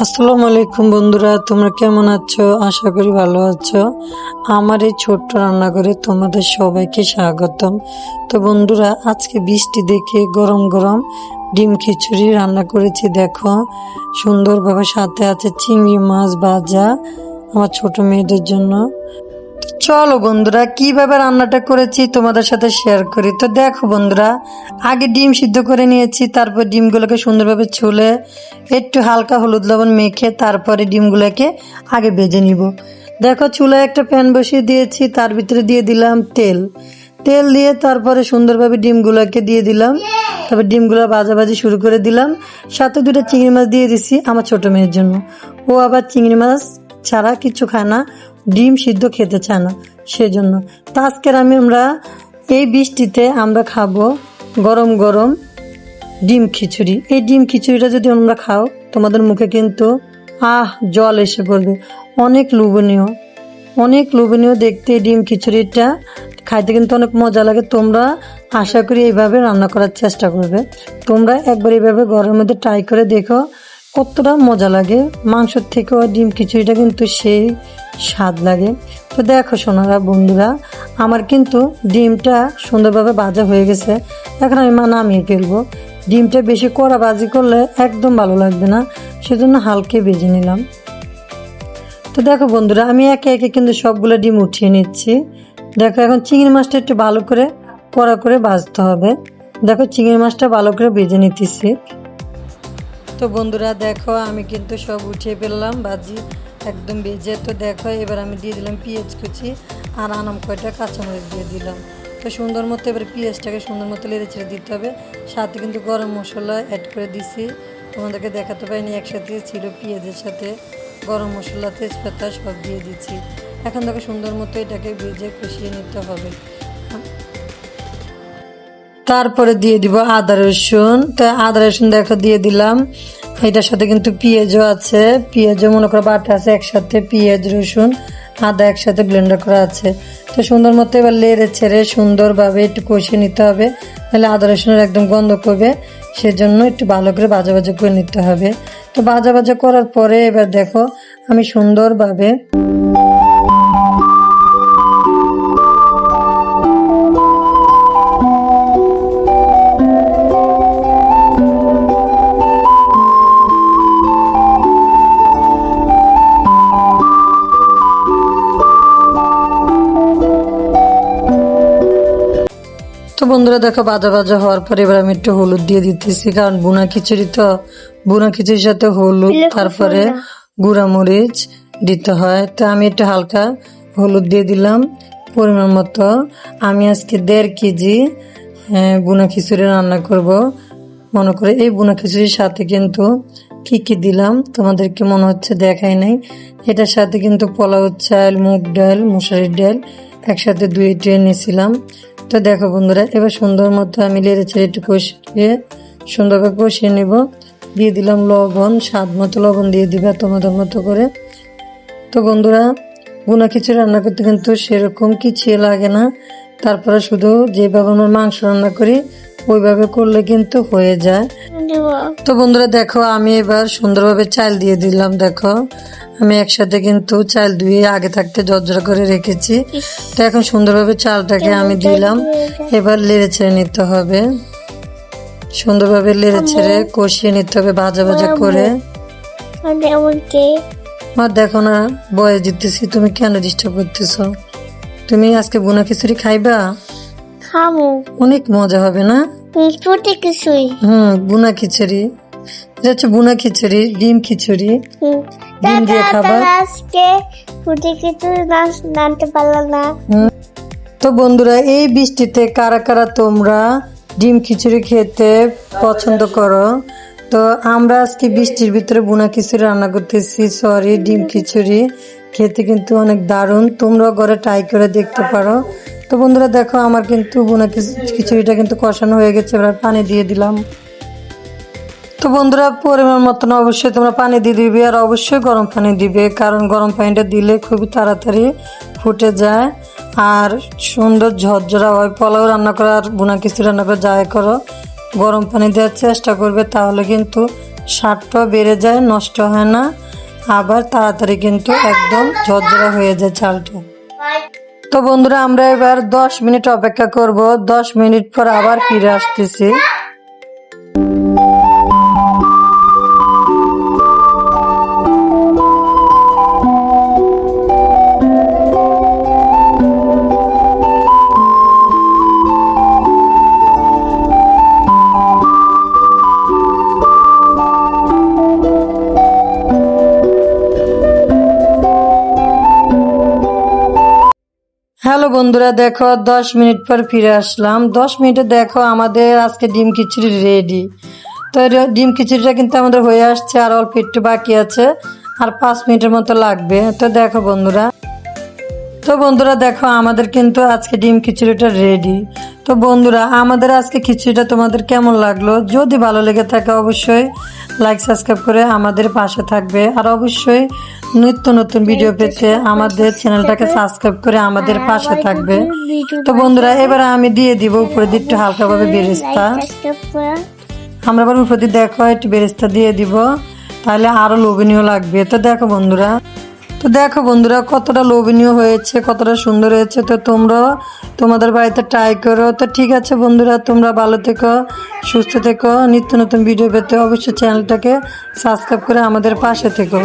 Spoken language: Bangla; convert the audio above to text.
আসসালামু আলাইকুম বন্ধুরা, তোমরা কেমন আছো? আশা করি ভালো আছো। আমার এই ছোট্ট রান্নাঘরে তোমাদের সবাইকে স্বাগতম। তো বন্ধুরা, আজকে বৃষ্টি দেখে গরম গরম ডিম খিচুড়ি রান্না করেছি। দেখো সুন্দরভাবে, সাথে আছে চিংড়ি মাছ ভাজা আমার ছোট মেয়েদের জন্য। চলো বন্ধুরা, কিভাবে রান্নাটা করেছি তোমাদের সাথে শেয়ার করি। তো দেখো বন্ধুরা, আগে ডিম সিদ্ধ করে নিয়েছি, তারপর ডিমগুলোকে সুন্দরভাবে ছুলে একটু হালকা হলুদ লবণ মেখে তারপরে ডিমগুলোকে আগে ভেজে নিব। দেখো চুলায় একটা প্যান বসিয়ে দিয়েছি, তার ভিতরে দিয়ে দিলাম তেল। তেল দিয়ে তারপরে সুন্দরভাবে ডিমগুলোকে দিয়ে দিলাম, তারপর ডিমগুলো ভাজাভাজি শুরু করে দিলাম। সাথে দুটো চিংড়ি মাছ দিয়ে দিছি আমার ছোট মেয়ের জন্য। ও আবার চিংড়ি মাছ ছাড়া কিছু খায় না, ডিম সিদ্ধ খেতে চায় না, সেজন্য। তো আজকের আমরা এই বৃষ্টিতে আমরা খাবো গরম গরম ডিম খিচুড়ি। এই ডিম খিচুড়িটা যদি আমরা খাও, তোমাদের মুখে কিন্তু জল এসে পড়বে। অনেক লোভনীয় দেখতে এই ডিম খিচুড়িটা, খাইতে কিন্তু অনেক মজা লাগে। তোমরা আশা করি এইভাবে রান্না করার চেষ্টা করবে। তোমরা একবার এইভাবে ঘরের মধ্যে ট্রাই করে দেখো কতটা মজা লাগে। মাংসের থেকেও ডিম খিচুড়িটা কিন্তু সেই স্বাদ লাগে। তো দেখো সোনারা বন্ধুরা, আমার কিন্তু ডিমটা সুন্দরভাবে ভাজা হয়ে গেছে। এখন আমি নামিয়ে ফেলবো। ডিমটা বেশি কড়া ভাজি করলে একদম ভালো লাগবে না, সেজন্য হালকা ভেজে নিলাম। তো দেখো বন্ধুরা, আমি একে একে কিন্তু সবগুলো ডিম উঠিয়ে নিচ্ছি। দেখো এখন চিংড়ি মাছটা একটু ভালো করে কড়া করে ভাজতে হবে। দেখো চিংড়ি মাছটা ভালো করে ভেজে নিতেছি। তো বন্ধুরা দেখো, আমি কিন্তু সব উঠিয়ে ফেললাম ভাজি একদম ভেজে। তো দেখো এবার আমি দিয়ে দিলাম পেঁয়াজ কুচি আর আনাম কয়টা কাঁচামরিচ দিয়ে দিলাম। তো সুন্দর মতো এবার পেঁয়াজটাকে সুন্দর মতো লেড়ে ছেড়ে দিতে হবে। সাথে কিন্তু গরম মশলা অ্যাড করে দিছি, তোমাদেরকে দেখাতে পারিনি, একসাথে ছিল পেঁয়াজের সাথে গরম মশলা তেজপাতা সব দিয়ে দিচ্ছি। এখন দেখো সুন্দর মতো এটাকে ভেজে কষিয়ে নিতে হবে। তারপরে দিয়ে দিব আদা রসুন। তো আদা রসুন দেখো দিয়ে দিলাম। এটার সাথে কিন্তু পেঁয়াজও আছে, পেঁয়াজও মনে করো বাটা আছে একসাথে, পেঁয়াজ রসুন আদা একসাথে ব্লেন্ডার করা আছে। তো সুন্দর মতো এবার লেড়ে ছেড়ে সুন্দরভাবে একটু কষিয়ে নিতে হবে, তাহলে আদা রসুনের একদম গন্ধ করবে। সেজন্য একটু ভালো করে ভাজা ভাজা করে নিতে হবে। তো ভাজা ভাজা করার পরে এবার দেখো আমি সুন্দরভাবে তো বন্ধুরা দেখো ভাজা ভাজা হওয়ার পরে এবার আমি একটু হলুদ দিয়ে দিতেছি, কারণ বুনা খিচুড়ি তো বুনা খিচুড়ির সাথে হলুদ তারপরে গুঁড়া মরিচ দিতে হয়। তো আমি একটু হালকা হলুদ দিয়ে দিলাম পরিমাণ মতো। আমি আজকে 1.5 কেজি বুনা খিচুড়ি রান্না করব। মনে করে এই বুনা খিচুড়ির সাথে কিন্তু কি দিলাম তোমাদেরকে মনে হচ্ছে দেখাই নাই। এটার সাথে কিন্তু পোলাও চাল, মুগ ডাল, মশারির ডাল একসাথে 2 ট্রে নিয়েছিলাম। তো দেখো বন্ধুরা, এবার সুন্দর মতো আমি লেড়ে ছেড়ে একটু কষিয়ে সুন্দরভাবে কষিয়ে নিব। দিয়ে দিলাম লবণ, স্বাদ মতো লবণ দিয়ে দিবে তোমাদের মতো করে। তো বন্ধুরা, বুনা খিচুড়ি রান্না করতে কিন্তু সেরকম কিছুই লাগে না, তারপরে শুধু যেভাবে আমরা মাংস রান্না করি ওইভাবে করলে কিন্তু হয়ে যায়। তো বন্ধুরা দেখো, আমি এবার সুন্দরভাবে চাল দিয়ে দিলাম। দেখো আমি একসাথে কিন্তু চাল ধুয়ে আগে থাকতে ঝরঝরা করে রেখেছি। তো এখন সুন্দরভাবে চালটাকে আমি দিলাম। এবার লেড়ে ছেড়ে নিতে হবে, সুন্দরভাবে লেড়ে ছেড়ে কষিয়ে নিতে হবে ভাজা ভাজা করে। দেখো না বয়স দিতেছি, তুমি কেন ডিস্টার্ব করতেছো? তুমি আজকে বুনা খিচুড়ি খাইবা? অনেক মজা হবে না? বুনা খিচুড়ি, এটা হচ্ছে বুনা খিচুড়ি, ডিম খিচুড়ি, ডিম দিয়ে খাবার। তো বন্ধুরা, এই বৃষ্টিতে কারা কারা তোমরা ডিম খিচুড়ি খেতে পছন্দ করো? তো আমরা আজকে বৃষ্টির ভিতরে বুনা খিচুড়ি রান্না করতেছি, ডিম খিচুড়ি খেতে কিন্তু অনেক দারুণ। তোমরাও ঘরে ট্রাই করে দেখতে পারো। তো বন্ধুরা দেখো, আমার কিন্তু বুনা খিচুড়িটা কিন্তু কষানো হয়ে গেছে, এবার পানি দিয়ে দিলাম। তো বন্ধুরা পরিমাণ মতন অবশ্যই তোমরা পানি দিয়ে দিবে, আর অবশ্যই গরম পানি দিবে, কারণ গরম পানিটা দিলে খুবই তাড়াতাড়ি ফুটে যায় আর সুন্দর ঝরঝরা হয়। পোলাও রান্না করা আর বুনা খিচুড়ি রান্না করে যাই করো, গরম পানি দেওয়ার চেষ্টা করবে, তাহলে কিন্তু স্বাদটাও বেড়ে যায়, নষ্ট হয় না, আবার তাড়াতাড়ি কিন্তু একদম ঝরঝরা হয়ে যায় চালটা। তো বন্ধুরা আমরা এবার 10 মিনিট অপেক্ষা করব, 10 মিনিট পর আবার ফিরে আসতেছি। হ্যালো বন্ধুরা, দেখো 10 মিনিট পর ফিরে আসলাম। 10 মিনিটে দেখো আমাদের আজকে ডিম খিচুড়ি রেডি। তো ডিম খিচুড়িটা কিন্তু আমাদের হয়ে আসছে, আর অল্প একটু বাকি আছে, আর 5 মিনিটের মতো লাগবে। তো দেখো বন্ধুরা দেখো আমাদের কিন্তু আজকে ডিম খিচুড়িটা রেডি। তো বন্ধুরা আমাদের আজকে খিচুড়িটা তোমাদের কেমন লাগলো? যদি ভালো লেগে থাকে অবশ্যই লাইক সাবস্ক্রাইব করে আমাদের পাশে থাকবে, আর অবশ্যই নিত্য নতুন ভিডিও পেতে আমাদের চ্যানেলটাকে সাবস্ক্রাইব করে আমাদের পাশে থাকবে। তো বন্ধুরা এবার আমি দিয়ে দিব উপরে দিয়ে একটু হালকাভাবে বেরেস্তা। আমরা আবার উপরে দিয়ে দেখো একটু বেরেস্তা দিয়ে দিব, তাহলে আরো লোভনীয় লাগবে। তো দেখো বন্ধুরা কতটা লোভনীয় হয়েছে, কতটা সুন্দর হয়েছে। তো তোমরা তোমাদের বাড়িতে ট্রাই করো। তো ঠিক আছে বন্ধুরা, তোমরা ভালো থেকো, সুস্থ থেকো, নিত্য নতুন ভিডিও পেতে অবশ্যই চ্যানেলটাকে সাবস্ক্রাইব করে আমাদের পাশে থেকো।